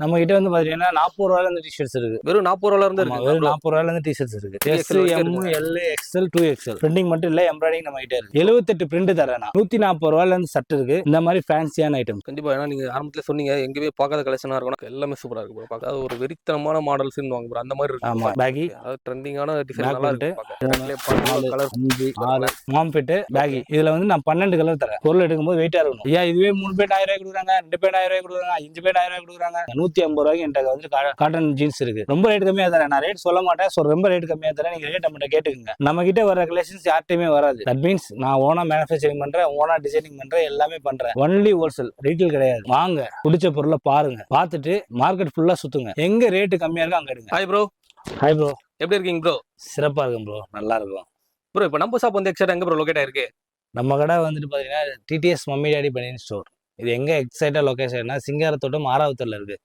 நம்ம கிட்ட வந்து பாத்தீங்கன்னா 40 ரூபாயில இருந்து டிஷர்ட்ஸ் இருக்கு. வெறும் 40 ரூபாயில இருந்து இருக்கு. வெறும் 40 ரூபாயில இருந்து டிஷர்ட்ஸ் இருக்கு. S, M, L, XL, 2XL. Printing மட்டும் இல்ல, எம்ப்ராய்டிங் நம்ம கிட்ட இருக்கு. 78 பிரிண்ட் தரேன். 140 ரூபாயில இருந்து சட் இருக்கு. இந்த மாதிரி ஃபேன்சியான ஐட்டம். கண்டிப்பா. ஏன்னா நீங்க ஆரம்பத்துல சொன்னீங்க எங்கேயுமே பார்க்காத கலெக்ஷனா இருக்கும். எல்லாமே சூப்பரா இருக்கு ப்ரோ. பார்க்க ஒரு வெறித்தனமான மாடல்ஸ் வாங்க ப்ரோ. அந்த மாதிரி இருக்கு. ஆமா, பேகி அதாவது ட்ரெண்டிங்கான டிசைன் நல்லா இருக்கு. கலர் 5 6 மாம் ஃபிட் பேகி. இதுல வந்து நான் 12 கலர் தரேன். பொருள் எடுக்கும்போது வெயிட்டா இருக்கணும். ஐயா இதுவே 3 பேர் 1000 ரூபாய் கொடுக்குறாங்க, 2 பேர் 1000 ரூபாய் கொடுக்குறாங்க, 5 பேர் 1000 ரூபாய் கொடுக்குறாங்க. 150 ரூபாய்க்கு என்கிட்ட வந்து காட்டன் ஜீன்ஸ் இருக்கு. ரொம்ப ரேட் கம்மியா தரேன். நான் ரேட் சொல்ல மாட்டேன். ரொம்ப ரேட் கம்மியா தரேன். நீங்க ரேட் நம்மகிட்ட கேட்டுக்கங்க. நம்ம கிட்ட வர கலெக்ஷன்ஸ் யார்ட்டையுமே வராது. தட் மீன்ஸ் நான் ஓனா மேனுஃபேக்சரிங் பண்றேன், ஓனா டிசைனிங் பண்றேன், எல்லாமே பண்றேன். ஒன்லி ஹோல்சேல், ரீட்டைல் கிடையாது. வாங்க, பிடிச்ச பொருளை பாருங்க, பார்த்துட்டு மார்க்கெட் ஃபுல்லா சுத்துங்க. எங்க ரேட் கம்மியா இருக்கோ அங்க எடுங்க. Hi bro. ஹாய் ப்ரோ, எப்படி இருக்கீங்க ப்ரோ? சிறப்பா இருக்கும் ப்ரோ, நல்லா இருக்கும் ப்ரோ. இப்போ நம்ம ஷாப் வந்து எக்ஸாக்ட்டா எங்க ப்ரோ லொகேட் ஆயிருக்கு? நம்ம கடை வந்துட்டு பாத்தீங்கன்னா டிடிஎஸ் மம்மி டாடி பனியன் ஸ்டோர். இது எங்க எக்ஸைட்டா லொகேஷன்னா சிங்காரத்தோட்டம் ஆறாவத்தூர்ல இருக்கு.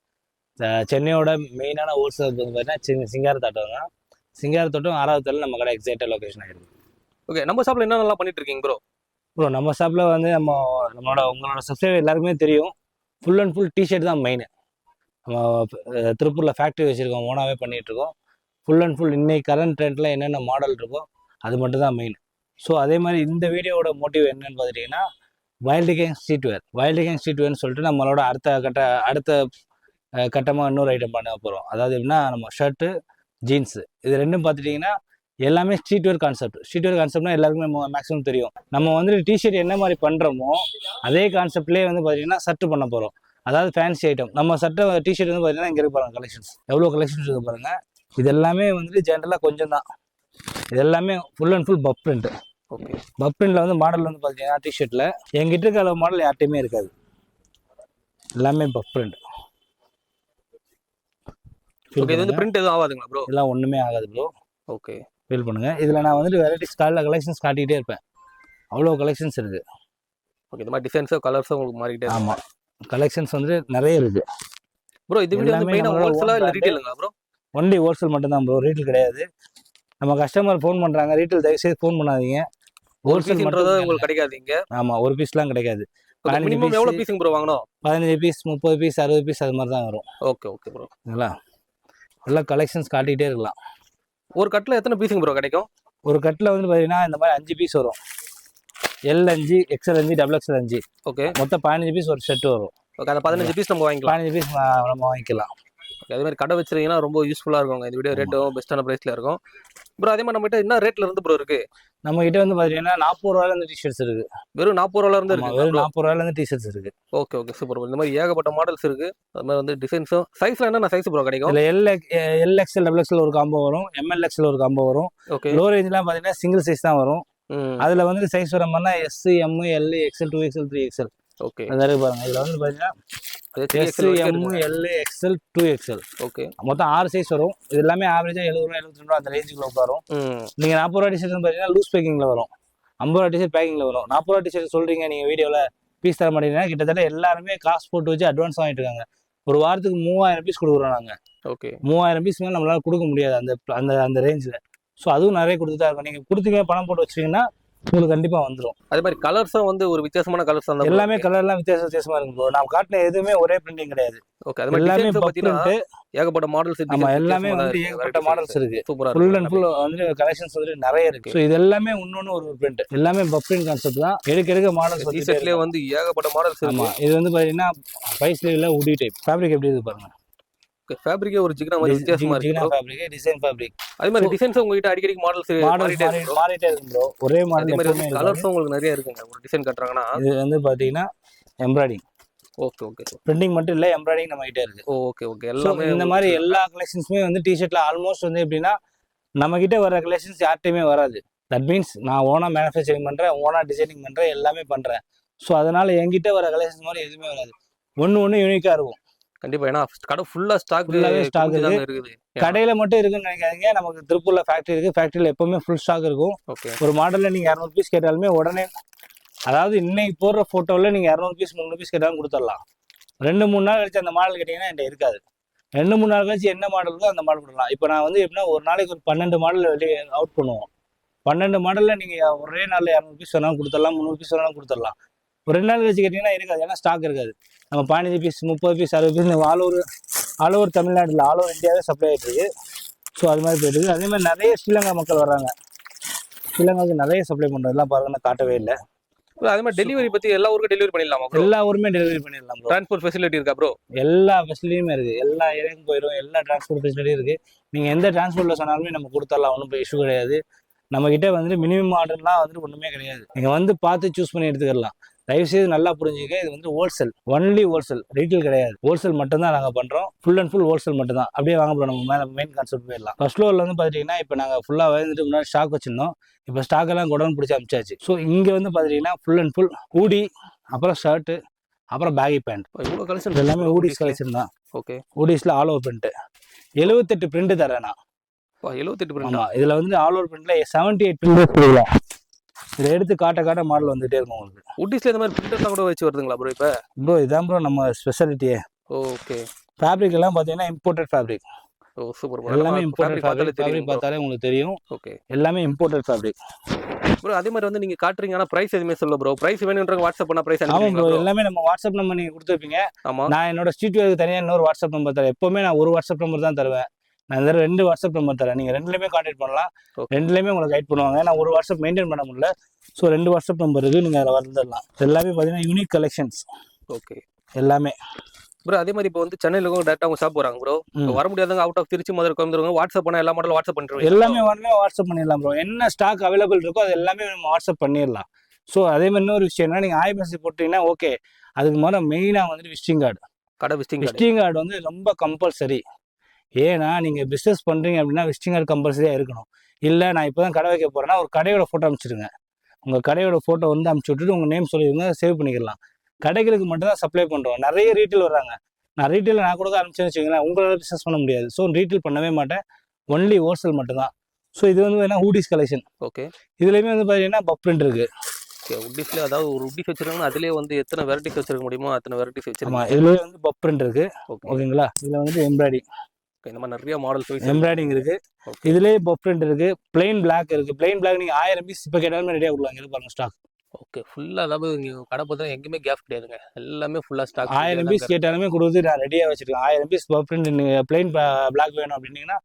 சென்னையோட மெயினான ஹோல்சேல் வந்து பார்த்தீங்கன்னா சிங்காரத்தோட்டம் தான். சிங்காரத்தோட்டம் ஆறாவத்தூர்ல நம்ம கடை எக்ஸைட்டா லொகேஷன் ஆயிருக்கு. ஓகே, நம்ம ஷாப்ல என்ன நல்லா பண்ணிட்டு இருக்கீங்க ப்ரோ? ப்ரோ நம்ம ஷாப்ல வந்து உங்களோட சப்ஸ்கிரைபர் எல்லாருக்குமே தெரியும், ஃபுல் அண்ட் ஃபுல் டிஷர்ட் தான் மெயின். நம்ம திருப்பூர்ல ஃபேக்ட்ரி வச்சிருக்கோம், ஓனாவே பண்ணிட்டு இருக்கோம். ஃபுல் அண்ட் ஃபுல் இன்னைக்கு கரண்ட் ட்ரெண்ட்ல என்னென்ன மாடல் இருக்கோ அது மட்டும் தான் மெயின். ஸோ அதே மாதிரி இந்த வீடியோவோட மோட்டிவ் என்னன்னு பார்த்துட்டிங்கன்னா, வைல்டு கேங் ஸ்ட்ரீட் வேர். வைல்டு கேங் ஸ்ட்ரீட் வேர்னு சொல்லிட்டு நம்மளோட அடுத்த கட்டமாக இன்னொரு ஐட்டம் பண்ண போகிறோம். அதாவது எப்படின்னா, நம்ம ஷர்ட்டு ஜீன்ஸு இது ரெண்டும் பார்த்துட்டிங்கன்னா எல்லாமே ஸ்ட்ரீட் வேர் கான்செப்ட். ஸ்ட்ரீட் வேர் கான்செப்ட்னா எல்லாருக்குமே மேக்ஸிமம் தெரியும். நம்ம வந்துட்டு டிஷர்ட் என்ன மாதிரி பண்ணுறோமோ அதே கான்செப்ட்லேயே வந்து பார்த்தீங்கன்னா சர்ட்டு பண்ண போகிறோம். அதாவது ஃபேன்சி ஐட்டம். நம்ம சட்டை டிஷர்ட் வந்து பார்த்தீங்கன்னா இங்கே இருக்கு பாருங்க, கலெக்ஷன்ஸ் எவ்வளோ கலெக்ஷன்ஸ் இருக்கு பாருங்க. இது எல்லாமே வந்துட்டு ஜென்ரலாக கொஞ்சம் தான். இது எல்லாமே full and full puff print. Okay, puff பிரிண்ட்ல வந்து மாடல் வந்து பார்த்தீங்கன்னா டிஷர்ட்ல எங்கிட்ட இருக்க அளவு மாடல் யார்ட்டையுமே இருக்காது. எல்லாமே பப் பிரிண்ட். ஓகே, இது வந்து பிரிண்ட் எதுவும் ஆகாதுங்களா ப்ரோ? இதெல்லாம் ஒண்ணுமே ஆகாது ப்ரோ. ஓகே, ஃபீல் பண்ணுங்க. இதுல நான் வந்துட்டு வெரைட்டிஸ் கலெக்ஷன்ஸ் காட்டிகிட்டே இருப்பேன். அவ்வளோ கலெக்ஷன்ஸ் இருக்கு. ஓகே, இந்த மாதிரி டிசைன்ஸோ கலர்ஸோ உங்களுக்கு மாறிக்கிட்டே இருக்கு. ஆமா, கலெக்ஷன்ஸ் வந்து நிறைய இருக்கு ப்ரோ. இது வந்து மெயினா ஹோல்சேலா இல்ல ரீட்டைலுங்களா ப்ரோ? ஒன்லி ஹோல்சேல் மட்டும் தான் ப்ரோ, ரீட்டைல் கிடையாது. நம்ம கஸ்டமர் ஃபோன் பண்றாங்க, ரீட்டைல் தயவு செய்து ஃபோன் பண்ணாதீங்க. ஹோல்சேல்ன்றது உங்களுக்கு கிடைக்காதீங்க. ஆமா, ஒரு பீஸ்லாம் கிடைக்காது. மினிமம் எவ்வளவு பீஸுங்க ப்ரோ வாங்கணும்? 15 பீஸ், 30 பீஸ், 60 பீஸ் அது மாதிரி தான் வரும். Okay okay bro. எல்லாம் கலெக்ஷன்ஸ் காட்டிகிட்டே இருக்கலாம். ஒரு கட்டில் எத்தனை பீஸுங்க ப்ரோ கிடைக்கும்? ஒரு கட்டில் வந்து பார்த்தீங்கன்னா இந்த மாதிரி 5 பீஸ் வரும். L 5, XL 5, XXL 5. ஓகே, மொத்தம் 15 பீஸ் ஒரு செட் வரும். ஓகே, அந்த 15 பீஸ் நம்ம வாங்கிக்கலாம். 15 பீஸ் நம்ம வாங்கிக்கலாம். அதே மாதிரி கடை வச்சிருக்கீங்கன்னா ரொம்ப யூஸ்ஃபுல்லாக இருக்கும். இந்த வீடியோ ரேட்டும் பெஸ்ட்டான ப்ரைஸில் இருக்கும் ப்ரோ. அதே மாதிரி நம்மகிட்ட என்ன ரேட்ல இருந்து ப்ரோ இருக்கு? நம்ம கிட்ட வந்து பார்த்தீங்கன்னா 40 ரூபாயில இருந்து டிஷர்ட்ஸ் இருக்கு. வெறும் 40 ரூபாயில இருந்து இருக்கு. வெறும் 40 ரூபாயில இருந்து டிஷர்ட்ஸ் இருக்கு. Okay okay, super. இந்த மாதிரி ஏகப்பட்ட மாடல்ஸ் இருக்கு. அது மாதிரி வந்து டிசைன்ஸும் சைஸ்ல என்னென்ன சைஸ் ப்ரோ கிடைக்கும்? இல்லை LXL, XXL ஒரு காம்போ வரும், MLXL ஒரு காம்போ வரும். ஓகே, லோ ரேஞ்ச்லாம் பார்த்தீங்கன்னா சிங்கிள் சைஸ் தான் வரும். அதுல வந்து சைஸ் வர மாதிரினா S, M, L, XL, 2XL, 3XL. Okay, அந்த இருக்கு பாருங்க. இதுல வந்து பார்த்தீங்கன்னா S, M, L, XL, 2XL. Okay, மொத்தம் 6 சைஸ் வரும். இது எல்லாமே ஆவரேஜா 70 ரூபா 72 ரூபா அந்த ரேஞ்சுக்குள்ள உட்காரும். நீங்க 40 ரூபா டிஷர்ட் பார்த்தீங்கன்னா லூஸ் பேக்கிங்ல வரும், 50 ரூபா டிஷர்ட் பேக்கிங்ல வரும். 40 ரூபா டிஷர்ட் சொல்றீங்க நீங்க வீடியோல, பீஸ் தர மாட்டீங்கன்னா கிட்டத்தட்ட எல்லாருமே காசு போட்டு வச்சு அட்வான்ஸ் வாங்கிட்டு இருக்காங்க. ஒரு வாரத்துக்கு 3000 பீஸ் கொடுக்குறோம் நாங்க. ஓகே, 3000 பீஸ் மேலே நம்மளால கொடுக்க முடியாது அந்த ரேஞ்சில். ஸோ அதுவும் நிறைய கொடுத்துட்டா இருக்கும். நீங்க கொடுத்தீங்க, பணம் போட்டு வச்சிங்கன்னா உங்களுக்கு கண்டிப்பா வந்துடும். அதே மாதிரி கலர்ஸும் வந்து ஒரு வித்தியாசமான கலர்ஸ் தான். எல்லாமே கலர்லாம் வித்தியாசமா இருக்கும் ப்ரோ. நான் காட்டின எதுவுமே ஒரே பிரிண்டிங் கிடையாது. ஓகே, அது மாதிரி எல்லாமே பாத்தீங்கன்னா ஏகப்பட்ட மாடல்ஸ் இருக்கு. ஆமா, எல்லாமே வந்து ஏகப்பட்ட மாடல்ஸ் இருக்கு. சூப்பரா ஃபுல் அண்ட் ஃபுல் வந்து கலெக்ஷன்ஸ் வந்து நிறைய இருக்கு. ஸோ இது எல்லாமே இன்னொன்னு ஒரு பிரிண்ட். எல்லாமே பப் பிரிண்ட் கான்செப்ட் தான். எடுக்க மாடல்ஸ் வந்து டிஷர்ட்லயே வந்து ஏகப்பட்ட மாடல்ஸ் இருக்கு. ஆமா, இது வந்து பாத்தீங்கன்னா 5 ஸ்லீவ்ல உடி டைப். ஃபேப்ரிக் எப்படி இருக்கு பாருங்க. ஃபேப்ரிக்கே ஒரு ஜிக்னா மாதிரி வித்தியாசமா இருக்கு. ஜிக்னா ஃபேப்ரிக், டிசைன் ஃபேப்ரிக். அதே மாதிரி டிசைன்ஸ் உங்ககிட்ட அடிக்கடி மாடல்ஸ் மாறிட்டே இருக்கு ப்ரோ. ஒரே மாடல் மாதிரி கலர்ஸ் உங்களுக்கு நிறைய இருக்குங்க. ஒரு டிசைன் கட்டறாங்கன்னா இது வந்து பாத்தீங்கன்னா எம்ப்ராய்டிங். ஓகே ஓகே, பிரிண்டிங் மட்டும் இல்ல, எம்ப்ராய்டிங் நம்ம கிட்ட இருக்கு. ஓகே ஓகே, எல்லாமே இந்த மாதிரி எல்லா கலெக்ஷன்ஸுமே வந்து டிஷர்ட்ல ஆல்மோஸ்ட் வந்து எப்படின்னா நம்ம கிட்ட வர கலெக்ஷன்ஸ் யார்ட்டையுமே வராது. தட் மீன்ஸ் நான் ஓனா மேனுஃபேக்சரிங் பண்றேன், ஓனா டிசைனிங் பண்றேன், எல்லாமே பண்றேன். ஸோ அதனால என்கிட்ட வர கலெக்ஷன்ஸ் மாதிரி எதுவுமே வராது. ஒன்னு யூனிக்கா இருக்கும். கண்டிப்பா. ஏன்னா கடை ஃபுல்லா ஸ்டாக் இருக்குது. கடையில மட்டும் இருக்குன்னு நினைக்காதீங்க. நமக்கு திருப்பூர்ல ஃபேக்டரி இருக்கு. ஃபேக்டரியில எப்பவுமே ஃபுல் ஸ்டாக் இருக்கும். ஒரு மாடல்ல நீங்க 200 பீஸ் கேட்டாலுமே உடனே, அதாவது இன்னைக்கு போடுற போட்டோல நீங்க 200 பீஸ் 300 பீஸ் கேட்டாலும் கொடுத்துடலாம். 2-3 நாள் கழிச்சு அந்த மாடல் கேட்டீங்கன்னா என்கிட்ட இருக்காது. 2-3 நாள் கழிச்சு என்ன மாடல் இருக்கோ அந்த மாடல் கொடுக்கலாம். இப்போ நான் வந்து எப்படின்னா ஒரு நாளைக்கு ஒரு 12 மாடல் வெளியே அவுட் பண்ணுவோம். 12 மாடல்ல நீங்க ஒரே நாள்ல 200 பீஸ் வேணாலும் கொடுத்துடலாம், 300 பீஸ் வேணாலும் கொடுத்துடலாம். ஒரு 2 நாள் கழிச்சு கேட்டீங்கன்னா இருக்காது. ஏன்னா ஸ்டாக் இருக்காது. நம்ம 15 piece, 30 piece, 60 piece all over all over தமிழ்நாட்டில் ஆல் ஓவர் இந்தியாவே சப்ளை ஆகிட்டு இருக்கு. ஸோ அது மாதிரி போயிட்டு இருக்கு. அதே மாதிரி நிறைய ஸ்ரீலங்கா மக்கள் வர்றாங்க. ஸ்ரீலங்காவுக்கு நிறைய சப்ளை பண்ணுறதுலாம் பாருங்க, நான் காட்டவே இல்லை. ப்ரோ அதே மாதிரி டெலிவரி பத்தி எல்லா ஊருக்கும் டெலிவரி பண்ணிடலாமா ப்ரோ? எல்லா ஊருமே டெலிவரி பண்ணிடலாம் ப்ரோ. டிரான்ஸ்போர்ட் ஃபெசிலிட்டி இருக்கா ப்ரோ? எல்லா ஃபெசிலிட்டியுமே இருக்குது. எல்லா ஏரியாவுக்கும் போயிடும். எல்லா டிரான்ஸ்போர்ட் ஃபெசிலிட்டியும் இருக்குது. நீங்கள் எந்த டிரான்ஸ்போர்ட்டில் சொன்னாலுமே நம்ம கொடுத்துடலாம். ஒன்றும் இஷ்யூ கிடையாது. நம்மக்கிட்ட வந்துட்டு மினிமம் ஆர்டர்லாம் வந்துட்டு ஒன்றுமே கிடையாது. நீங்கள் வந்து பார்த்து சூஸ் பண்ணி எடுத்துக்கலாம். தயவுசெய்து நல்லா புரிஞ்சுக்க, இது வந்து ஹோல்சேல், ஒன்லி ஹோல்சேல், ரீட்டெயில் கிடையாது. ஹோல்சேல் மட்டும்தான் நாங்கள் பண்ணுறோம். ஃபுல் அண்ட் ஃபுல் ஹோல்சேல் மட்டும் தான். அப்படியே வாங்க போகிறோம். நம்ம மேலே மெயின் கான்செப்ட் போயிடலாம். ஃபர்ஸ்ட் ஃப்ளோரில் வந்து பார்த்துட்டிங்கன்னா இப்போ நாங்கள் ஃபுல்லாக வந்துட்டு முன்னாடி ஸ்டாக் வச்சுருந்தோம். இப்போ ஸ்டாக் எல்லாம் குடோன் பிடிச்சி அமிச்சாச்சு. ஸோ இங்கே வந்து பார்த்துட்டிங்கன்னா ஃபுல் அண்ட் ஃபுல் ஹூடி, அப்புறம் ஷர்ட்டு, அப்புறம் பேகி பேண்ட். இவ்வளோ கலெக்ஷன் எல்லாமே ஹூடிஸ் கலெக்ஷன் தான். ஓகே. ஹூடிஸில் ஆல் ஓவர் பிரிண்ட்டு 78 பிரிண்ட் தரேன் நான். 78 பிரிண்ட். ஆமாம், இதில் வந்து ஆல் ஓவர் பிரிண்ட்டில் 78 பிரிண்ட் கொடுக்கலாம். இதை எடுத்து காட்ட மாடல் வந்துகிட்டே இருக்கும் உங்களுக்கு. ஊட்டிஸ்ல இந்த மாதிரி பிரிண்டர்லாம் கூட வச்சு வருதுங்களா ப்ரோ? இப்போ ப்ரோ இதான் ப்ரோ நம்ம ஸ்பெஷாலிட்டியே. ஓகே. ஃபேப்ரிக் எல்லாம் பார்த்தீங்கன்னா இம்போர்ட்டட் ஃபேப்ரிக். ஓ சூப்பர் ப்ரோ. எல்லாமே இம்போர்ட்டட் ஃபேப்ரிக். ஃபேப்ரிக் பார்த்தாலே உங்களுக்கு தெரியும். ஓகே. எல்லாமே இம்போர்ட்டட் ஃபேப்ரிக் ப்ரோ. அதே மாதிரி வந்து நீங்கள் காட்டுறீங்க, ஆனால் ப்ரைஸ் எதுவுமே சொல்ல ப்ரோ. ப்ரைஸ் வேணுன்றவங்க வாட்ஸ்அப் பண்ணால் ப்ரைஸ் ஆமாம் ப்ரோ. எல்லாமே நம்ம வாட்ஸ்அப் நம்பர் நீங்கள் கொடுத்துருப்பீங்க. ஆமாம். நான் என்னோட ஸ்ட்ரீட் வேருக்கு தனியாக இன்னொரு வாட்ஸ்அப் நம்பர் தரேன். எப்போவுமே நான் ஒரு வாட்ஸ்அப் நம்பர் தான் தருவேன். நான் இந்த 2 வாட்ஸ்அப் நம்பர் தரேன். நீங்கள் ரெண்டுலேயுமே கான்டாக்ட் பண்ணலாம். ரெண்டுலேயுமே உங்களுக்கு கைட் பண்ணுவாங்க. நான் ஒரு வாட்ஸ்அப் மெயின்டைன் பண்ண முடியல. ஸோ 2 வாட்ஸ்அப் நம்பர் இருக்குது, நீங்கள் அதில் வந்துடலாம். எல்லாமே பார்த்தீங்கன்னா யூனிக் கலெக்ஷன்ஸ். ஓகே. எல்லாமே ப்ரோ. அதே மாதிரி இப்போ வந்து சென்னையில் டேரக்டாக அவங்க ஷாப் வராங்க ப்ரோ. வர முடியாதவங்க out of Trichy, Madurai, Coimbatore WhatsApp பண்ணால் எல்லா மாடலும் வாட்ஸ்அப் பண்ணிடுவோம். எல்லாமே வாட்ஸ்அப் பண்ணிடலாம் ப்ரோ. என்ன ஸ்டாக் அவைலபிள் இருக்கோ அது எல்லாமே நம்ம வாட்ஸ்அப் பண்ணிடலாம். ஸோ அதே மாதிரி இன்னொரு விஷயம் என்ன, நீங்கள் ஆய்மெசேஜ் போட்டிங்கன்னா ஓகே. அதுக்கு முதல்ல மெயினாக வந்துட்டு விசிட்டிங் கார்டு. கடை விசிட்டிங் கார்டு வந்து ரொம்ப கம்பல்சரி. ஏன்னா நீங்கள் பிஸ்னஸ் பண்ணுறீங்க அப்படின்னா விசிட்டிங் கார்டு கம்பல்சரியாக இருக்கணும். இல்லை நான் இப்போ தான் கடை வைக்க போகிறேன்னா ஒரு கடையோட ஃபோட்டோ அனுப்பிச்சிடுங்க. உங்கள் கடையோட ஃபோட்டோ வந்து அனுப்பிச்சி விட்டுட்டு உங்கள் நேம் சொல்லிடுங்க, சேவ் பண்ணிக்கலாம். கடைகளுக்கு மட்டும் தான் சப்ளை பண்ணுறோம். நிறைய ரீட்டெயில் வர்றாங்க. நான் ரீட்டெயில் நான் கூட அனுப்பிச்சேன்னு வச்சுக்கோங்களேன், உங்களால் பிஸ்னஸ் பண்ண முடியாது. ஸோ ரீட்டெயில் பண்ணவே மாட்டேன். ஒன்லி ஹோல்சேல் மட்டும்தான். ஸோ இது வந்து வேணா ஹூடிஸ் கலெக்ஷன். ஓகே. இதுலேயுமே வந்து பார்த்தீங்கன்னா பப் பிரிண்ட் இருக்குது. ஓகே. உட்டிஸ்ல அதாவது ஒரு உட்டிஸ் வச்சிருக்காங்கன்னா அதுலேயே வந்து எத்தனை வெரைட்டிஸ் வச்சிருக்க முடியுமோ அத்தனை வெரைட்டிஸ் வச்சிருக்கோம். ஆமாம், இதுலேயே வந்து பப் பிரிண்ட் இருக்குது. ஓகேங்களா. இதில் வந்து எம்ப்ராய்டிங், இந்த மாதிரி நிறைய மாடல்ஸ் எம்ப்ராய்டிங் இருக்குது. இதுலேயே பப் பிரிண்ட் இருக்குது. பிளைன் பிளாக் இருக்குது. பிளைன் பிளாக் நீங்கள் 1000 பீஸ் இப்போ கேட்டாலுமே ரெடியாக கொடுக்கலாம். இங்கே பாருங்க ஸ்டாக். ஓகே. ஃபுல்லாக அதாவது இங்கே கடை பார்த்தா எங்கேயுமே கேப் கிடையாதுங்க. எல்லாமே ஃபுல்லாக ஸ்டாக். 1000 பீஸ் கேட்டாலுமே கொடுத்து நான் ரெடியாக வச்சுருக்கேன். 1000 பீஸ் பப் பிரிண்ட் நீங்கள் பிளைன் பிளாக் வேணும் அப்படின்னீங்கன்னா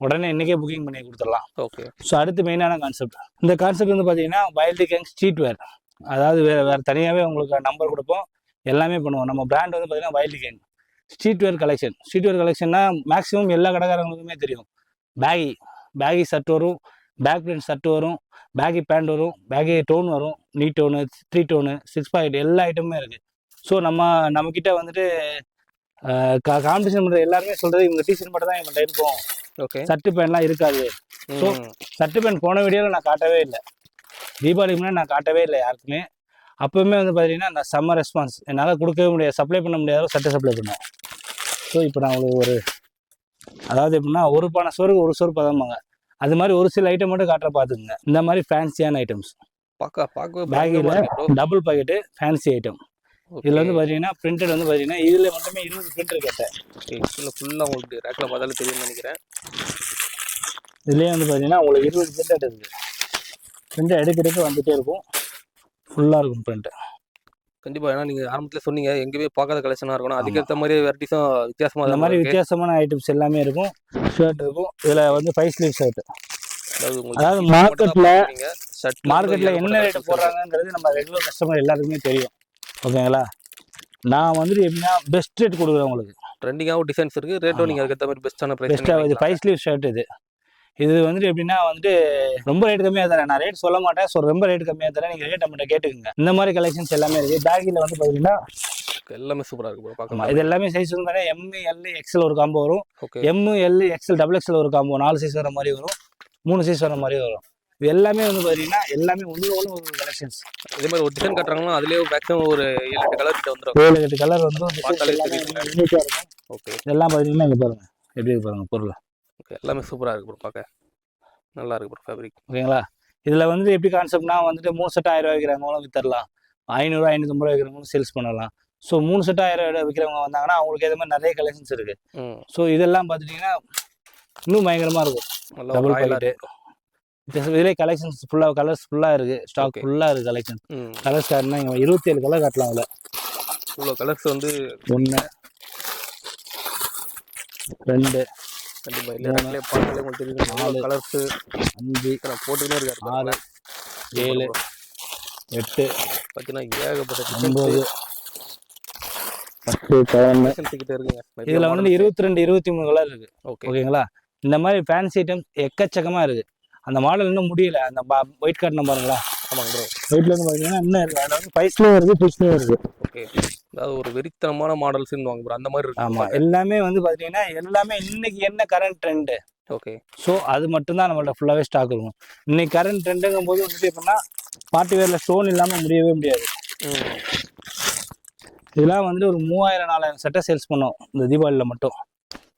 உடனே இன்றைக்கே புக்கிங் பண்ணி கொடுத்துடலாம். ஓகே. ஸோ அடுத்து மெயினான கான்செப்ட். இந்த கான்செப்ட் வந்து பார்த்தீங்கன்னா வைல்டு கேங் ஸ்ட்ரீட் வேர். அதாவது வேறு தனியாகவே உங்களுக்கு நம்பர் கொடுப்போம். எல்லாமே பண்ணுவோம். நம்ம பிராண்ட் வந்து பார்த்தீங்கன்னா wild gang street wear collection. Street wear கலெக்ஷன்னா மேக்ஸிமம் எல்லா கடைக்காரங்களுக்குமே தெரியும். பேகி ஷர்ட் வரும், பேக் பிரிண்ட் ஷர்ட் வரும், பேகி பேண்ட் வரும், பேகி டோன் வரும், நீ டோனு, 3 டோனு, 6 பாக்கெட் எல்லா ஐட்டமுமே இருக்குது. ஸோ நம்மக்கிட்ட வந்துட்டு காம்படிஷன் பண்ணுற எல்லாருமே சொல்கிறது இவங்க டிஷர்ட் மட்டும் தான் இவங்கள்ட்ட இருக்கும். ஓகே. சட்டு பேண்ட்லாம் இருக்காது. ஸோ சட்டு பேண்ட் போன வீடியோவில் நான் காட்டவே இல்லை. தீபாவளிக்கு முன்னாடி நான் காட்டவே இல்லை யாருக்குமே. அப்போவுமே வந்து பார்த்தீங்கன்னா நான் செம்ம ரெஸ்பான்ஸ். என்னால் கொடுக்கவே முடியாது, சப்ளை பண்ண முடியாத சட்டை சப்ளை பண்ணேன். ஸோ இப்போ நான் உங்களுக்கு அதாவது எப்படின்னா ஒரு பானை சோறுக்கு ஒரு சோறு பதம்பாங்க. அது மாதிரி ஒரு சில ஐட்டம் மட்டும் காட்டுற பார்த்துக்குங்க. இந்த மாதிரி ஃபேன்சியான ஐட்டம்ஸ் பார்க்க பேக்கில் டபுள் பாக்கெட்டு ஃபேன்சி ஐட்டம். இதில் வந்து பார்த்தீங்கன்னா பிரிண்டட் வந்து பார்த்தீங்கன்னா இதில் மட்டுமே 20 பிரிண்டர் கேட்டேன். இதில் ஃபுல்லாக உங்களுக்கு ரேக்கில் பார்த்தாலும் தெரியும்னு நினைக்கிறேன். இதுலேயே வந்து பார்த்தீங்கன்னா உங்களுக்கு 20 பிரிண்டட் இருக்குது. பிரிண்டர் எடுக்கிறதுக்கு வந்துகிட்டே இருக்கும். ஃபுல்லாக இருக்கும் பிரிண்ட். கண்டிப்பாக. ஏன்னா நீங்கள் ஆரம்பத்தில் சொன்னீங்க எங்கேயுமே பார்க்காத கலெக்ஷனாக இருக்கணும். அதுக்கேற்ற மாதிரி வெரைட்டிஸும் வித்தியாசமாக அந்த மாதிரி வித்தியாசமான ஐட்டம்ஸ் எல்லாமே இருக்கும். ஷர்ட் இருக்கும். இதில் வந்து 5 ஸ்லீவ் ஷர்ட். அதாவது மார்க்கெட்டில் என்ன ரேட்டு போடுறாங்கிறது நம்ம ரெகுலர் கஸ்டமர் எல்லாருக்குமே தெரியும். ஓகேங்களா. நான் வந்துட்டு எப்படின்னா பெஸ்ட் ரேட் கொடுக்குறேன் உங்களுக்கு. ட்ரெண்டிங்காகவும் டிசைன்ஸ் இருக்குது. ரேட்டும் நீங்கள் அதுக்கேற்ற மாதிரி பெஸ்ட்டான ப்ரைஸ். பெஸ்ட்டாக இது 5 ஸ்லீவ் ஷர்ட். இது வந்துட்டு எப்படின்னா வந்துட்டு ரொம்ப ரேட் கம்மியாக தரேன். நான் ரேட் சொல்ல மாட்டேன். ஸோ ரொம்ப ரேட் கம்மியாக தரேன். நீங்கள் ரேட் நம்மகிட்ட கேட்டுக்குங்க. இந்த மாதிரி கலெக்ஷன்ஸ் எல்லாமே இருக்குது. பேக்கில் வந்து பார்த்தீங்கன்னா எல்லாமே சூப்பராக இருக்குது பார்க்கலாம். இது எல்லாமே சைஸ் வந்து பார்த்தீங்கன்னா எம்எல் எக்ஸ்எல் ஒரு காம்போ வரும். எம்எல் எக்ஸ்எல் டபுள் எக்ஸ்எல் ஒரு காம்போ 4 சைஸ் வர மாதிரி வரும், 3 சைஸ் வர மாதிரி வரும். இது எல்லாமே வந்து பார்த்தீங்கன்னா எல்லாமே ஒன்று ஒரு கலெக்ஷன்ஸ். இதே மாதிரி ஒரு டிசைன் கட்டுறாங்கன்னா அதுலேயே மேக்ஸிமம் ஒரு 7-8 கலர் கிட்ட வந்துடும். 7-8 கலர் வந்து யூனிக்காக இருக்கும். ஓகே. இதெல்லாம் பார்த்தீங்கன்னா இங்கே பாருங்கள் எப்படி இருக்கு பாருங்கள் பொருள். ஓகே. எல்லாமே சூப்பராக இருக்குது ப்ரோ. பார்க்க நல்லா இருக்கு ப்ரோ ஃபேப்ரிக். ஓகேங்களா. இதில் வந்து எப்படி கான்செப்ட்னா வந்துட்டு 3 செட் 1000 ரூபா விற்கிறவங்களும் வித்தரலாம், 500 550 ரூபா விற்கிறவங்களும் சேல்ஸ் பண்ணலாம். ஸோ 3 செட் 1000 ரூபா விற்கிறவங்க வந்தாங்கன்னா அவங்களுக்கு ஏற்ற மாதிரி நிறைய கலெக்ஷன்ஸ் இருக்குது. ஸோ இதெல்லாம் பார்த்துட்டிங்கன்னா இன்னும் பயங்கரமாக இருக்கும். டபுள் பாக்கெட்டு இதிலே கலெக்ஷன்ஸ் ஃபுல்லாக கலர்ஸ் ஃபுல்லாக இருக்குது. ஸ்டாக் ஃபுல்லாக இருக்குது கலெக்ஷன். கலர்ஸ் காட்டினா இங்கே 27 கலர் காட்டலாம். அதில் இவ்வளோ கலர்ஸ் வந்து 1 2 கண்டிப்பா இல்ல ரெட்லயே பார்த்தாலே உங்களுக்கு தெரியுது 4 கலர்ஸ் 5 போட்டுக்கிட்டே இருக்காரு 6 7 8 பாத்தீங்கன்னா ஏகப்பட்ட 9 10 11 டிசைன்ஸ் கிட்ட இருக்குங்க இதுல வந்து 22 23 கலர் இருக்கு. ஓகே ஓகேங்களா? இந்த மாதிரி ஃபேன்சி ஐட்டம்ஸ் எக்கச்சக்கமா இருக்கு. அந்த மாடல் இன்னும் முடியல. அந்த ஒயிட் கார்டு பாருங்களா? ஆமாங்க ப்ரோ. ஒயிட்ல இருந்து பாத்தீங்கன்னா இன்னும் இருக்கு. அதுல வந்து 5 இருக்கு 6 இருக்கு. ஓகே. அதாவது ஒரு வெறித்தனமான மாடல்ஸ்னு வாங்க ப்ரோ. அந்த மாதிரி இருக்கு. ஆமா எல்லாமே வந்து பாத்தீங்கன்னா எல்லாமே இன்னைக்கு என்ன கரண்ட் ட்ரெண்ட். ஓகே. ஸோ அது மட்டும் தான் நம்மள்ட்ட ஃபுல்லாவே ஸ்டாக் இருக்கும். இன்னைக்கு கரண்ட் ட்ரெண்டுங்கும் போது வந்து எப்படின்னா பார்ட்டி வேர்ல ஸ்டோன் இல்லாம முடியவே முடியாது. இதெல்லாம் வந்து ஒரு 3000-4000 செட்டை சேல்ஸ் பண்ணோம் இந்த தீபாவளியில மட்டும்.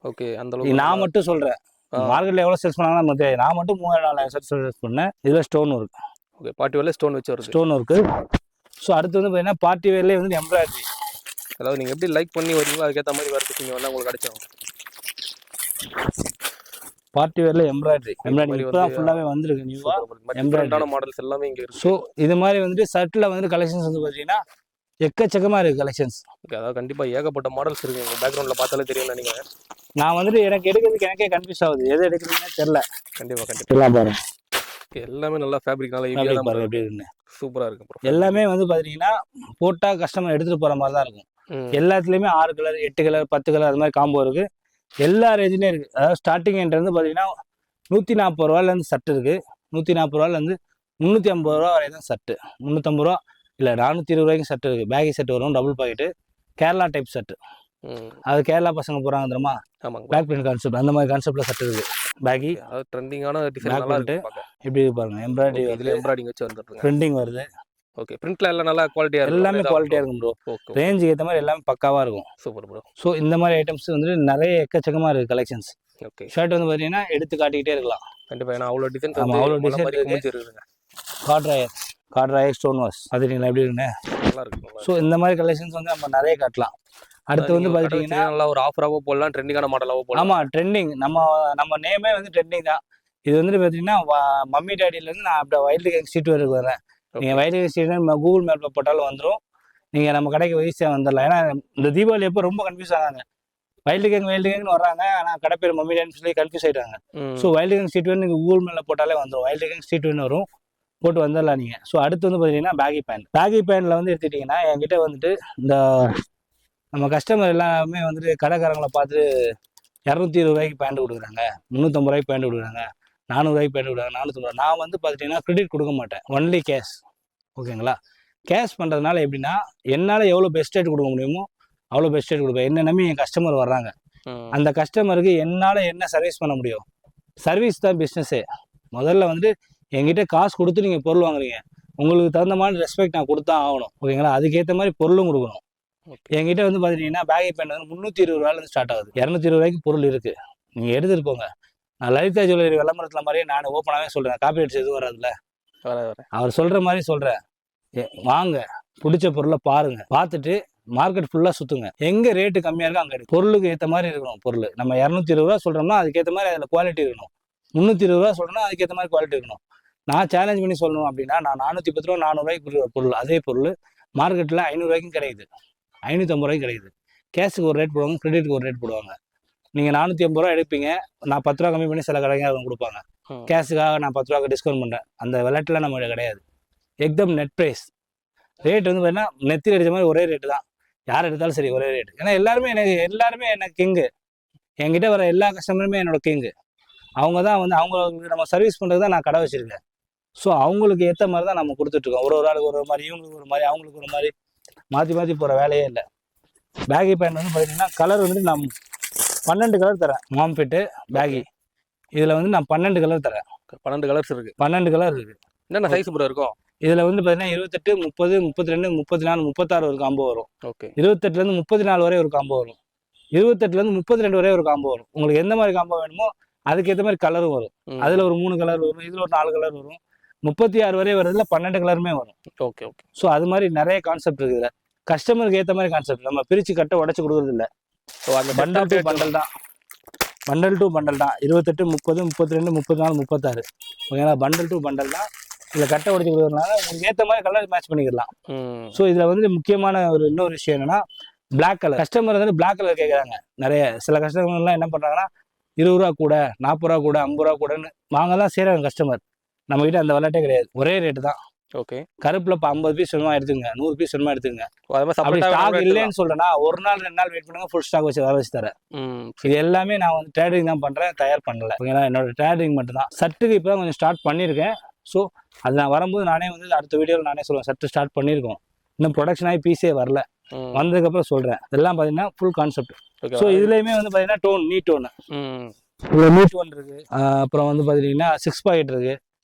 ஓகே. அந்த அளவுக்கு நான் மட்டும் சொல்றேன். மார்க்கெட்ல எவ்வளவு சேல்ஸ் பண்ணாங்கன்னா தெரியாது. நான் மட்டும் 3000-4000 செட் சேல்ஸ் பண்ணேன். இதுல ஸ்டோன் இருக்கு. ஓகே. பார்ட்டி வேர்ல ஸ்டோன் வச்சு வருது. ஸ்டோன் இருக்கு. ஸோ அடுத்து வந்து பார்த்தீங்கன்னா பார்ட்டி வேர்லேயே வந்து எம்ப்ராய்டரி. அதாவது நீங்க எப்படி லைக் பண்ணி வரீங்களோ அதுக்கேற்ற மாதிரி ஒர்க் நீங்க வந்து உங்களுக்கு கிடைச்சிடும். பார்ட்டி வேர்ல எம்ப்ராய்டரி இப்பதான் ஃபுல்லாவே வந்திருக்கு நியூவா. எம்ப்ராய்டரியான மாடல்ஸ் எல்லாமே இங்க இருக்கு. ஸோ இது மாதிரி வந்து ஷர்ட்ல வந்து கலெக்ஷன்ஸ் வந்து பார்த்தீங்கன்னா எக்கச்சக்கமா இருக்கு கலெக்ஷன்ஸ். அதாவது கண்டிப்பா ஏகப்பட்ட மாடல்ஸ் இருக்கு. உங்க பேக்ரவுண்ட்ல பார்த்தாலே தெரியும் நீங்க. நான் வந்துட்டு எனக்கு எடுக்கிறதுக்கு எனக்கே கன்ஃபியூஸ் ஆகுது. எது எடுக்கிறதுன்னு தெரியல. கண்டிப்பா எல்லாம் பாருங்க. எல்லாமே நல்லா ஃபேப்ரிக் நல்லா பாருங்க எப்படி இருக்குன்னு. சூப்பரா இருக்கு ப்ரோ. எல்லாமே வந்து பாத்தீங்கன்னா போட்டா கஸ்டமர் எடுத்துட்டு போற மாதிரி தான் இருக்கும். எல்லாத்துலயுமே 6 கலர் 8 கலர் 10 கலர் அது மாதிரி காம்போ இருக்கு. எல்லா ரேஞ்சிலையும் இருக்கு. அதாவது ஸ்டார்டிங் என்ட்ல இருந்து பாத்தீங்கன்னா 140 ரூபாயில இருந்து சட்டு இருக்கு. 140 ரூபாயில இருந்து 350 ரூபா வரை தான் சட்டு. 350 ரூபா இல்ல 420 ரூபாய்க்கு சட்டு இருக்கு. பேகி செட் வரும் டபுள் பாக்கெட்டு. கேரளா டைப் சட்டு. அது கேரளா பசங்க போறாங்க தெரியுமா? பிளாக் பிரிண்ட் கான்செப்ட் அந்த மாதிரி கான்செப்ட்ல சட்டு இருக்கு. பேகி அதாவது ட்ரெண்டிங்கான டிசைன் நல்லா இருக்கு. எப்படி இருக்கு பாருங்க. எம்ப்ராய்டரி இதுல எம்ப்ராய்டிங் வச்சு வந்துருக்கு. பிரிண்டிங் வருது. ஓகே. பிரிண்ட்ல எல்லாம் நல்லா குவாலிட்டியா இருக்கு. எல்லாமே குவாலிட்டியா இருக்கும் ப்ரோ. ரேஞ்சுக்கு ஏற்ற மாதிரி எல்லாமே பக்காவா இருக்கும். Super bro. ஸோ இந்த மாதிரி ஐட்டம்ஸ் வந்து நிறைய எக்கச்சக்கமா இருக்கு கலெக்ஷன்ஸ். ஓகே. ஷர்ட் வந்து பாத்தீங்கன்னா எடுத்து காட்டிக்கிட்டே இருக்கலாம். கண்டிப்பா ஏன்னா அவ்வளோ டிசைன் அவ்வளோ டிசைன் இருக்குங்க. கார்ட்ராயர் ஸ்டோன் வாஷ் பாத்தீங்களா எப்படி இருக்குன்னு? நல்லா இருக்கு. ஸோ இந்த மாதிரி கலெக்ஷன்ஸ் வந்து நம்ம நிறைய காட்டலாம். அடுத்து வந்து பாத்தீங்கன்னா நல்லா ஒரு ஆஃபராவோ போடலாம், ட்ரெண்டிங்கான மாடலாவோ போடலாம். ஆமா ட்ரெண்டிங். நம்ம நேமே வந்து ட்ரெண்டிங் தான். இது வந்து பாத்தீங்கன்னா மம்மி டேடில இருந்து நான் அப்படியே வைல்டு கேங் ஸ்ட்ரீட் வரைக்கும் வரேன். நீங்க வைல்டு கேங் ஸ்ட்ரீட் கூகுள் மேப்ல போட்டாலும் வந்துடும். நீங்க நம்ம கடைக்கு ஈஸியா வந்துடலாம். ஏன்னா இந்த தீபாவளி எப்போ ரொம்ப கன்ஃபியூஸ் ஆகாங்க. வைல்டு கேங்னு வர்றாங்க. ஆனா கடை பேர் மம்மி டேடின்னு சொல்லி கன்ஃபியூஸ் ஆயிட்டாங்க. ஸோ வைல்டு கேங் ஸ்ட்ரீட் வந்து நீங்க கூகுள் மேப்ல போட்டாலே வந்துடும். வைல்டு கேங் ஸ்ட்ரீட் வரும் போட்டு வந்துடலாம் நீங்க. ஸோ அடுத்து வந்து பாத்தீங்கன்னா பேகி பேண்ட்ல வந்து எடுத்துட்டீங்கன்னா என்கிட்ட வந்துட்டு இந்த நம்ம கஸ்டமர் எல்லாமே வந்துட்டு கடைக்காரங்களை பார்த்து 220 ரூபாய்க்கு பேண்ட் கொடுக்குறாங்க, 350 ரூபாய்க்கு பேண்ட் கொடுக்குறாங்க, 400 ரூபாய்க்கு பேண்ட் கொடுக்குறாங்க, 450. நான் வந்து பார்த்துட்டீங்கன்னா கிரெடிட் கொடுக்க மாட்டேன். Only cash. ஓகேங்களா? கேஷ் பண்ணுறதுனால எப்படின்னா என்னால் எவ்வளோ பெஸ்ட் ரேட் கொடுக்க முடியுமோ அவ்வளோ பெஸ்ட் ரேட் கொடுப்பேன். என்ன நம்பி என் கஸ்டமர் வர்றாங்க. அந்த கஸ்டமருக்கு என்னால் என்ன சர்வீஸ் பண்ண முடியும்? சர்வீஸ் தான் பிஸ்னஸே. முதல்ல வந்து என்கிட்ட காசு கொடுத்து நீங்கள் பொருள் வாங்குறீங்க. உங்களுக்கு தகுந்த மாதிரி ரெஸ்பெக்ட் நான் கொடுத்தா ஆகணும். ஓகேங்களா? அதுக்கேற்ற மாதிரி பொருளும் கொடுக்கணும். என்கிட்ட வந்து பாத்தீங்கன்னா பேகி பேண்ட் வந்து 320 ரூபாயிலிருந்து ஸ்டார்ட் ஆகுது. 220 ரூபாய்க்கு பொருள் இருக்கு. நீங்க எடுத்துட்டு போங்க. நான் லலிதா ஜுவல்லரி விளம்பரத்துல மாதிரியே நான் ஓப்பனாவே சொல்றேன். காப்பி அடிச்சு எதுவும் வராதுல்ல. அவர் சொல்ற மாதிரி சொல்றேன். வாங்க, பிடிச்ச பொருளை பாருங்க. பார்த்துட்டு மார்க்கெட் ஃபுல்லா சுத்துங்க. எங்க ரேட்டு கம்மியா இருக்கோ அங்க எடுக்கும். பொருளுக்கு ஏற்ற மாதிரி இருக்கணும். பொருள் நம்ம 220 ரூபா சொல்றோம்னா அதுக்கேற்ற மாதிரி அதுல குவாலிட்டி இருக்கணும். 320 ரூபா சொல்றோம்னா அதுக்கேற்ற மாதிரி குவாலிட்டி இருக்கணும். நான் சேலஞ்ச் பண்ணி சொல்லணும் அப்படின்னா நான் 410 ரூபா 400 ரூபாய்க்கு பொருள் அதே பொருள் மார்க்கெட்ல 500 ரூபாய்க்கும் கிடைக்குது, 550 ரூபாய்க்கு கிடைக்குது. கேஷுக்கு ஒரு ரேட் போடுவாங்க, கிரெடிட்டுக்கு ஒரு ரேட் போடுவாங்க. நீங்கள் 450 ரூபா எடுப்பீங்க, நான் 10 ரூபா கம்மி பண்ணி சில கடைங்க அவங்க கொடுப்பாங்க. கேஷுக்காக நான் 10 ரூபாய்க்கு டிஸ்கவுண்ட் பண்ணுறேன். அந்த விளையாட்டுலாம் நம்ம கிடையாது. எக்தம் நெட் ப்ரைஸ். ரேட் வந்து பார்த்தீங்கன்னா நெத்தி அடித்த மாதிரி ஒரே ரேட்டு தான். யார் எடுத்தாலும் சரி ஒரே ரேட்டு. ஏன்னா எல்லாருமே எனக்கு கிங்கு. என்கிட்ட வர எல்லா கஸ்டமருமே என்னோட கிங்கு. அவங்க தான் வந்து அவங்களுக்கு நம்ம சர்வீஸ் பண்ணுறது தான் நான் கடை வச்சுருக்கேன். ஸோ அவங்களுக்கு ஏற்ற மாதிரி தான் நம்ம கொடுத்துட்ருக்கோம். ஒரு ஆளுக்கு ஒரு மாதிரி, இவங்களுக்கு ஒரு மாதிரி, அவங்களுக்கு ஒரு மாதிரி மாற்றி போகிற வேலையே இல்லை. பேகி பேண்ட் வந்து பார்த்தீங்கன்னா கலர் வந்து நான் 12 கலர் தரேன். மாம் ஃபிட்டு பேகி இதில் வந்து நான் 12 கலர் தரேன். 12 கலர்ஸ் இருக்குது. 12 கலர் இருக்குது. என்னென்ன சைஸ் ப்ரோ இருக்கும்? இதில் வந்து பார்த்தீங்கன்னா 28, 30, 32, 34, 36 ஒரு காம்போ வரும். ஓகே. 28லேருந்து 34 வரை ஒரு காம்போ வரும். 28லேருந்து 32 வரை ஒரு காம்போ வரும். உங்களுக்கு எந்த மாதிரி காம்போ வேணுமோ அதுக்கேற்ற மாதிரி கலரும் வரும். அதில் ஒரு 3 கலர் வரும், இதில் ஒரு 4 கலர் வரும். 36 வரை வரதுல 12 கலருமே வரும். ஓகே. ஸோ அது மாதிரி நிறைய கான்செப்ட் இருக்குது. கஸ்டமருக்கு ஏற்ற மாதிரி கான்செப்ட். நம்ம பிரித்து கட்ட உடச்சி கொடுக்குறது இல்லை. ஸோ அந்த பண்டல் டு பண்டல் தான். 28, 30, 32, 34, 36. ஓகேங்களா? பண்டல் டு பண்டல் தான். இதில் கட்டை உடச்சி கொடுக்குறதுனால உங்களுக்கு ஏற்ற மாதிரி கலர் மேட்ச் பண்ணிக்கலாம். ஸோ இதில் வந்து முக்கியமான இன்னொரு விஷயம் என்னன்னா பிளாக் கலர் கஸ்டமர் வந்து பிளாக் கலர் கேட்குறாங்க நிறைய. சில கஸ்டமர்லாம் என்ன பண்ணுறாங்கன்னா 20 ரூபா கூட, 40 ரூபா கூட, 50 ரூபா கூடன்னு வாங்க தான் செய்கிறாங்க கஸ்டமர். நம்மகிட்ட அந்த விளையாட்டே கிடையாது, ஒரே ரேட்டு தான். ஓகே. கருப்புல இப்போ 50 பீஸ் வேணுமா எடுத்துங்க, 100 பீஸ் வேணுமா எடுத்துங்க. அது மாதிரி அப்படி separate ஆ ஸ்டாக் வேணா இல்லைன்னு சொல்றேன்னா 1 நாள் 2 நாள் வெயிட் பண்ணுங்க, ஃபுல் ஸ்டாக் வச்சு வர வச்சு தரேன். இது எல்லாமே நான் வந்து ட்ரேடிங் தான் பண்றேன், தயார் பண்ணல. ஓகேங்களா, என்னோட ட்ரேடிங் மட்டும் தான். சட்டுக்கு இப்போ தான் கொஞ்சம் ஸ்டார்ட் பண்ணியிருக்கேன். ஸோ அது நான் வரும்போது நானே வந்து அடுத்த வீடியோவில் நானே சொல்லுவேன். சட்டு ஸ்டார்ட் பண்ணியிருக்கோம், இன்னும் ப்ரொடக்ஷன் ஆகி பீஸே வரல. வந்ததுக்கப்புறம் சொல்றேன். இதெல்லாம் பார்த்தீங்கன்னா ஃபுல் கான்செப்ட். ஸோ இதுலேயுமே வந்து பார்த்தீங்கன்னா டோன், நீ டோனு, நீட் ஒன் இருக்கு. அப்புறம் வந்து பார்த்தீங்கன்னா 6 பாக்கெட் இருக்கு.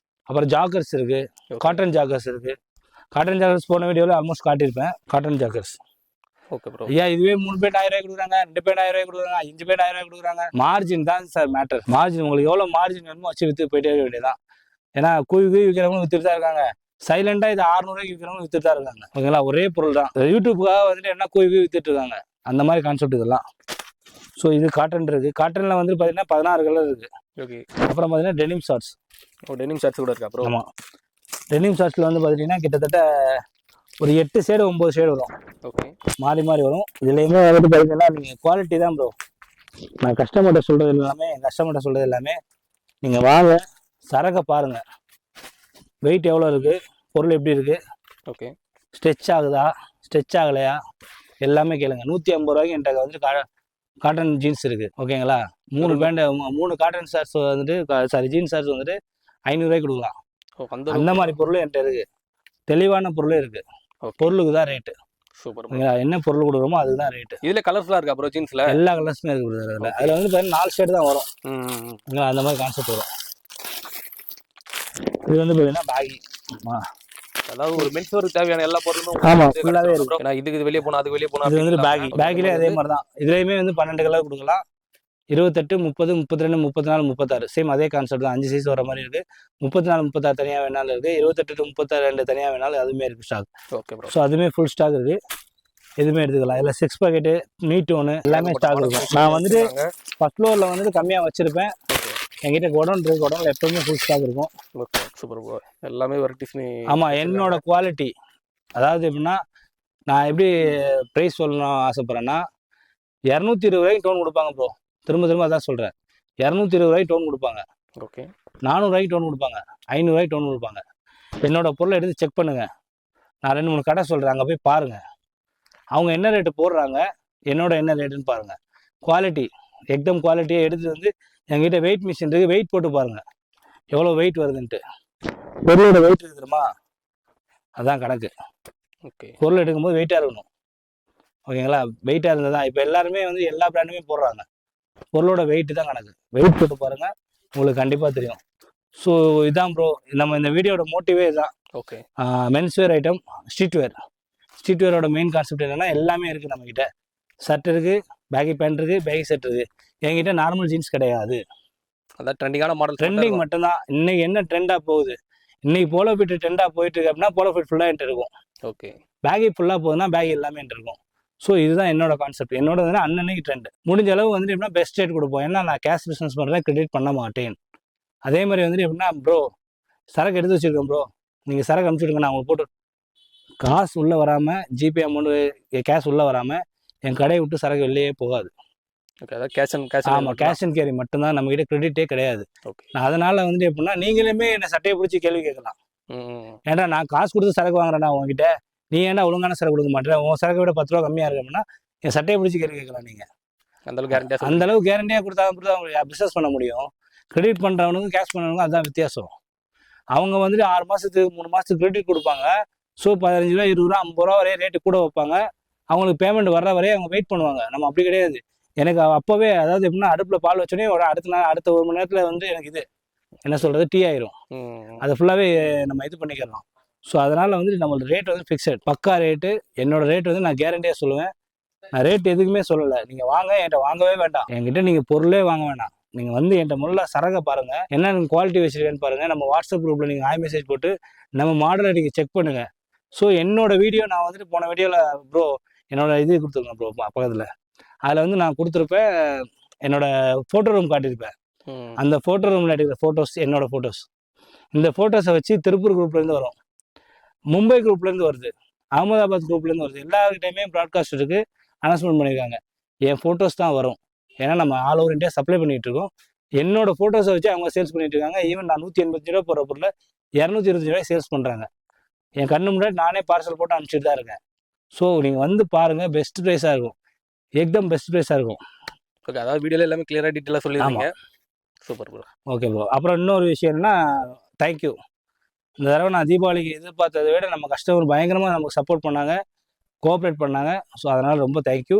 அப்புறம் ஜாக்கர்ஸ் இருக்கு, காட்டன் ஜாக்கர்ஸ் இருக்கு. காட்டன் ஜாக்கர்ஸ் போன வீடியோவில் ஆல்மோஸ்ட் காட்டியிருப்பேன். Cotton joggers okay bro. ஐயா இதுவே 3 பேண்ட் 1000 ரூபாய் கொடுக்குறாங்க, 2 பேண்ட் 1000 ரூபாய் கொடுக்குறாங்க, 5 பேண்ட் 1000 ரூபாய் கொடுக்குறாங்க. மார்ஜின் தான் சார் மேட்டர். மார்ஜின் உங்களுக்கு எவ்வளோ மார்ஜின் வேணுமோ வச்சு விற்று போயிட்டே இருக்க வேண்டியதான். ஏன்னா கூவி விற்கிறவங்க வித்துட்டு தான் இருக்காங்க. சைலண்டா இது 600 ரூபாய்க்கு விற்கிறவங்க வித்துட்டு தான் இருக்காங்க. ஓகேங்களா, ஒரே பொருள் தான். யூடியூப்புக்காக வந்துட்டு என்ன கூவி வித்துட்டு இருக்காங்க, அந்த மாதிரி கான்செப்ட் இதெல்லாம். ஸோ இது காட்டன் இருக்கு. காட்டன்ல வந்து பார்த்தீங்கன்னா 16 கலர் இருக்கு. ஓகே. அப்புறம் பார்த்தீங்கன்னா டெனிம் ஷார்ட்ஸ். டெனிம் ஷார்ட்ஸ் கூட இருக்கா ப்ரோ? ஆமாம், டெனிம் ஷார்ட்ஸில் வந்து பார்த்தீங்கன்னா கிட்டத்தட்ட ஒரு 8 ஷேடு 9 ஷேடு வரும். ஓகே. மாறி மாறி வரும். இதுலேயுமே வந்துட்டு பார்த்தீங்கன்னா நீங்கள் குவாலிட்டி தான் ப்ரோ. நான் கஸ்டமர்கிட்ட சொல்கிறது எல்லாமே, என் கஸ்டமர்கிட்ட சொல்கிறது எல்லாமே, நீங்கள் வாங்க சரக்கை பாருங்கள், வெயிட் எவ்வளோ இருக்குது, பொருள் எப்படி இருக்குது, ஓகே, ஸ்ட்ரெச் ஆகுதா ஸ்ட்ரெச் ஆகலையா எல்லாமே கேளுங்க. 150 ரூபாய்க்கு என்கிட்ட வந்துட்டு காட்டன் ஜீன்ஸ் இருக்குது. ஓகேங்களா, 3 பேண்ட் 3 காட்டன் ஷர்ட்ஸ் வந்துட்டு சாரி ஜீன்ஸ் ஷர்ட்ஸ் வந்துட்டு 500 ரூபாய்க்கு கொடுக்கலாம். அந்த மாதிரி பொருளும் என்கிட்ட இருக்குது, தெளிவான பொருளும் இருக்குது. பொருளுக்கு தான் ரேட்டு. சூப்பர். என்ன பொருள் கொடுக்குறோமோ அதுக்கு தான் ரேட்டு. இதுல கலர்ஸ்லாம் இருக்கா ப்ரோ? ஜீன்ஸ்ல எல்லா கலர்ஸுமே இருக்குது. அதில் வந்து பார்த்தீங்கன்னா 4 ஷேட் தான் வரும். அந்த மாதிரி கான்செப்ட் வரும். இது வந்து பார்த்தீங்கன்னா பேகி. அதாவது ஒரு மென்ஸ் வேருக்கு தேவையான எல்லா பொருளும் ஆமா ஃபுல்லாவே இருக்கு. ஏன்னா இதுக்கு வெளியே போனா அதுக்கு வெளியே போனா இது வந்து பேகி. பேகிலே அதே மாதிரி தான். இதுலயுமே வந்து 12 கலர் கொடுக்கலாம். 28, 30, 32, 34, 36 சேம் அதே கான்செப்ட் தான். 5 சைஸ் வர மாதிரி இருக்கு. 34, 36 தனியாக வேணாலும் இருக்கு. 28 to 32 தனியாக வேணாலும் அதுவுமே இருக்கு ஸ்டாக். Okay bro. ஸோ அதுவுமே ஃபுல் ஸ்டாக் இருக்கு, எதுவுமே எடுத்துக்கலாம். இதில் 6 பாக்கெட்டு, நீட் ஒன்று எல்லாமே ஸ்டாக் இருக்கும். நான் வந்துட்டு ஃபர்ஸ்ட் ஃப்ளோரில் வந்துட்டு கம்மியாக வச்சிருப்பேன். என்கிட்ட குடோன் இருக்கு, குடோன்ல எப்பவுமே ஃபுல் ஸ்டாக் இருக்கும். Okay super bro. எல்லாமே வெரைட்டிஸ். ஆமா, என்னோட குவாலிட்டி அதாவது எப்படின்னா, நான் எப்படி ப்ரைஸ் சொல்லணும் ஆசைப்படுறேன்னா, 220 ரூபாய்க்கு டோன் கொடுப்பாங்க ப்ரோ. திரும்ப திரும்ப அதான் சொல்கிறேன், 220 ரூபாய்க்கு டோன் கொடுப்பாங்க. ஓகே. 400 ரூபாய்க்கு டோன் கொடுப்பாங்க, 500 ரூபாய்க்கு டோன் கொடுப்பாங்க. என்னோட பொருளை எடுத்து செக் பண்ணுங்க. நான் 2-3 கடை சொல்கிறேன், அங்கே போய் பாருங்க. அவங்க என்ன ரேட்டு போடுறாங்க, என்னோட என்ன ரேட்டுன்னு பாருங்க. குவாலிட்டி எக்தம் குவாலிட்டியை எடுத்து வந்து என்கிட்ட வெயிட் மிஷின் இருக்கு, வெயிட் போட்டு பாருங்க எவ்வளோ வெயிட் வருதுன்ட்டு. பொருளோட வெயிட் இருக்குதுமா, அதான் கணக்கு. ஓகே. பொருள் எடுக்கும்போது வெயிட்டாக இருக்கணும். ஓகேங்களா, வெயிட்டாக இருந்தது தான் இப்போ எல்லாருமே வந்து எல்லா பிராண்டுமே போடுறாங்க. பொருளோட வெயிட் தான் கணக்கு. வெயிட் போட்டு பாருங்க, உங்களுக்கு கண்டிப்பாக தெரியும். ஸோ இதான் ப்ரோ, நம்ம இந்த வீடியோட மோட்டிவே இதுதான். Okay. Men's wear item, street wear. Street வேரோட மெயின் கான்செப்ட் என்னன்னா, எல்லாமே இருக்குது நம்மக்கிட்ட. ஷர்ட் இருக்குது, பேகி பேண்ட் இருக்குது, பேகி செட் இருக்குது. என்கிட்ட நார்மல் ஜீன்ஸ் கிடையாது. அதான் ட்ரெண்டிங்கான மாடல், ட்ரெண்டிங் மட்டும்தான். இன்னைக்கு என்ன ட்ரெண்டாக போகுது, இன்னைக்கு போலோ ஃபிட் ட்ரெண்டாக போயிட்டு இருக்கு அப்படின்னா போலோ ஃபிட் ஃபுல்லாக என்கிட்ட இருக்கும். ஓகே. பேகி ஃபுல்லாக போகுதுன்னா பேகி எல்லாமே என்கிட்ட இருக்கும். ஸோ இதுதான் என்னோட கான்செப்ட். என்னோட வந்து அன்னன்னைக்கு ட்ரெண்ட். முடிஞ்ச அளவு வந்துட்டு எப்படின்னா பெஸ்ட் ரேட் கொடுப்போம். ஏன்னா நான் கேஷ் பிஸ்னஸ் பண்ணுறேன், கிரெடிட் பண்ண மாட்டேன். அதே மாதிரி வந்துட்டு எப்படின்னா, ப்ரோ சரக்கு எடுத்து வச்சுருக்கேன் ப்ரோ, நீங்கள் சரக்கு அனுப்பிச்சுடுங்க, நான் உங்களுக்கு போட்டு காசு உள்ளே வராமல், ஜிபே அமௌண்ட்டு கேஷ் உள்ளே வராமல் என் கடையை விட்டு சரக்கு வெளியே போகாது. ஓகே. அதான் கேஷ் அண்ட் ஆமாம், கேஷ் அண்ட் கேரி மட்டும்தான், நம்மகிட்ட கிரெடிட்டே கிடையாது. ஓகே. நான் அதனால் வந்துட்டு எப்படின்னா, நீங்களுமே என்னை சட்டையை பிடிச்சி கேள்வி கேட்கலாம். ஏன்டா நான் காசு கொடுத்து சரக்கு வாங்குறேன்னா உங்ககிட்ட, நீ ஏன்டா ஒழுங்கான சரக்கு கொடுக்க மாட்டேன், உன் சரக்கை விட 10 ரூபா கம்மியாக இருக்கு அப்படின்னா என் சட்டையை பிடிச்சி கேள்வி கேட்கலாம். நீங்கள் அந்தளவு கேரண்டியாக கொடுத்தா அவங்க பிஸ்னஸ் பண்ண முடியும். கிரெடிட் பண்ணுறவனுக்கும் கேஷ் பண்ணுறவனுக்கும் அதுதான் வித்தியாசம். அவங்க வந்துட்டு 6 மாதத்துக்கு 3 மாதத்துக்கு கிரெடிட் கொடுப்பாங்க. ஸோ 15 ரூபா 20 ரூபா 50 ரூபா வரையும் ரேட்டு கூட வைப்பாங்க. அவங்களுக்கு பேமெண்ட் வர்ற வரையும் அவங்க வெயிட் பண்ணுவாங்க. நம்ம அப்படி கிடையாது. எனக்கு அப்போவே அதாவது எப்படின்னா, அடுப்பில் பால் வச்சோடனே அடுத்த 1 மணி நேரத்தில் வந்து எனக்கு இது என்ன சொல்கிறது டீ ஆயிரும். அதை ஃபுல்லாகவே நம்ம இது பண்ணிக்கிறோம். ஸோ அதனால் வந்து நம்மளோட ரேட் வந்து ஃபிக்ஸட், பக்கா ரேட்டு. என்னோட ரேட் வந்து நான் கேரண்டியாக சொல்லுவேன். நான் ரேட் எதுக்குமே சொல்லலை. நீங்கள் வாங்க, என்கிட்ட வாங்கவே வேண்டாம். என்கிட்ட நீங்கள் பொருளே வாங்க வேண்டாம். நீங்கள் வந்து என்கிட்ட முதல்ல சரகை பாருங்கள், என்ன நீங்கள் குவாலிட்டி வச்சுருக்கேன்னு பாருங்கள். நம்ம வாட்ஸ்அப் குரூப்பில் நீங்கள் ஹாய் மெசேஜ் போட்டு நம்ம மாடலை நீங்கள் செக் பண்ணுங்கள். ஸோ என்னோட வீடியோ நான் வந்துட்டு போன வீடியோவில் ப்ரோ என்னோட இது கொடுத்துருக்கேன் ப்ரோ பக்கத்தில். அதில் வந்து நான் கொடுத்துருப்பேன், என்னோட ஃபோட்டோ ரூம் காட்டியிருப்பேன். அந்த ஃபோட்டோ ரூமில் எடுக்கிற ஃபோட்டோஸ் என்னோட ஃபோட்டோஸ். இந்த ஃபோட்டோஸை வச்சு திருப்பூர் குரூப்லேருந்து வரும், மும்பை குரூப்லேருந்து வருது, அகமதாபாத் குரூப்லேருந்து வருது. எல்லாருக்கிட்டையுமே ப்ராட்காஸ்ட் இருக்குது. அனௌன்ஸ்மெண்ட் பண்ணியிருக்காங்க. என் ஃபோட்டோஸ் தான் வரும். ஏன்னா நம்ம ஆல் ஓவர் இந்தியா சப்ளை பண்ணிட்டு இருக்கோம். என்னோட ஃபோட்டோஸை வச்சு அவங்க சேல்ஸ் பண்ணிட்டு இருக்காங்க. ஈவன் நான் 185 ரூபா போகிற பொருளை 225 ரூபாய் சேல்ஸ் பண்ணுறாங்க. என் கண்ணு முன்னாடி நானே பார்சல் போட்டு அனுப்பிச்சிட்டு தான் இருக்கேன். ஸோ நீங்கள் வந்து பாருங்கள், பெஸ்ட் ப்ரைஸாக இருக்கும். ஏக்தம் பெஸ்ட் ப்ரைஸாக இருக்கும். ஓகே, அதாவது வீடியோல எல்லாமே கிளியரா டீட்டெயிலாக சொல்லியிருக்கீங்க. Super bro. Okay bro. அப்புறம் இன்னொரு விஷயம் என்னன்னா, தேங்க்யூ. இந்த தடவை நான் தீபாவளிக்கு எதிர்பார்த்ததை விட நம்ம கஸ்டமர் பயங்கரமாக நமக்கு சப்போர்ட் பண்ணாங்க, கோஆப்ரேட் பண்ணாங்க. ஸோ அதனால் ரொம்ப தேங்க்யூ.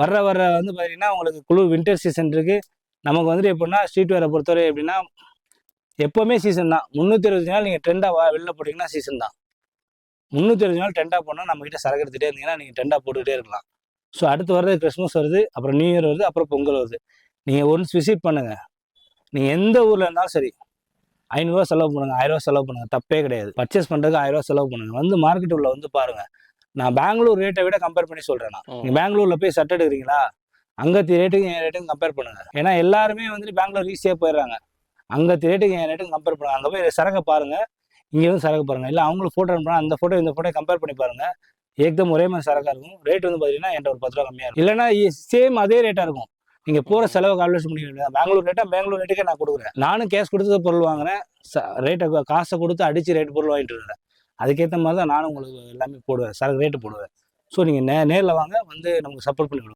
வர வந்து பார்த்தீங்கன்னா உங்களுக்கு குளிர் வின்டர் சீசன் இருக்குது. நமக்கு வந்துட்டு எப்படின்னா ஸ்ட்ரீட் வேரை பொறுத்தவரை எப்படின்னா எப்போவுமே சீசன் தான். 360 நாள் நீங்கள் ட்ரெண்டாக வெளில போட்டிங்கன்னா சீசன் தான். 360 நாள் ட்ரெண்டாக போனால் நம்மகிட்ட சரக்கு எடுத்துகிட்டே இருந்தீங்கன்னா நீங்கள் ட்ரெண்டாக போட்டுக்கிட்டே இருக்கலாம். ஸோ அடுத்து வர்றது கிறிஸ்மஸ் வருது, அப்புறம் நியூ இயர் வருது, அப்புறம் பொங்கல் வருது. நீங்கள் ஒன்ஸ் விசிட் பண்ணுங்கள். நீங்கள் எந்த ஊரில் இருந்தாலும் சரி, 500 ரூபா செலவு பண்ணுங்கள், 1000 ரூபா செலவு பண்ணுங்கள், தப்பே கிடையாது. பர்ச்சேஸ் பண்ணுறதுக்கு 1000 ரூபா செலவு பண்ணுங்கள். வந்து மார்க்கெட் உள்ள வந்து பாருங்கள். நான் பெங்களூர் ரேட்டை விட கம்பேர் பண்ணி சொல்கிறேன். நீங்கள் பெங்களூரில் போய் சட்டை எடுக்கிறீங்களா, அங்கத்தி ரேட்டுக்கு என் ரேட்டுக்கும் கம்பேர் பண்ணுங்கள். ஏன்னா எல்லாருமே வந்துட்டு பெங்களூர் ஈஸியாக போயிடுறாங்க. அங்கத்தி ரேட்டுக்கு என் ரேட்டுக்கும் கம்பேர் பண்ணுங்கள். அங்கே போய் சரக்கை பாருங்கள், இங்கே வந்து சரக்கு பாருங்கள். இல்லை அவங்களுக்கு ஃபோட்டோ அனுப்புனா அந்த ஃபோட்டோ இந்த ஃபோட்டோ கம்பேர் பண்ணி பாருங்கள். ஏக்தம் ஒரே மாதிரி சரக்காக இருக்கும். ரேட் வந்து பார்த்தீங்கன்னா என்கிட்ட ஒரு 10 ரூபா கம்மியாக இருக்கும். இல்லைன்னா சேம் அதே ரேட்டாக இருக்கும். நீங்கள் போகிற செலவு கால்குலேஷன் பண்ணிக்க. பெங்களூர் ரேட்டுக்கே நான் கொடுக்குறேன். நானும் கேஷ் கொடுத்து பொருள் வாங்குறேன். ரேட்டை காசை கொடுத்து அடித்து ரேட்டு பொருள் வாங்கிட்டு இருக்கிறேன். அதுக்கேற்ற மாதிரி தான் நானும் உங்களுக்கு எல்லாமே போடுவேன், சரக்கு ரேட்டு போடுவேன். ஸோ நீங்கள் நேரில் வாங்க, வந்து நமக்கு சப்போர்ட் பண்ணி கொடுங்க.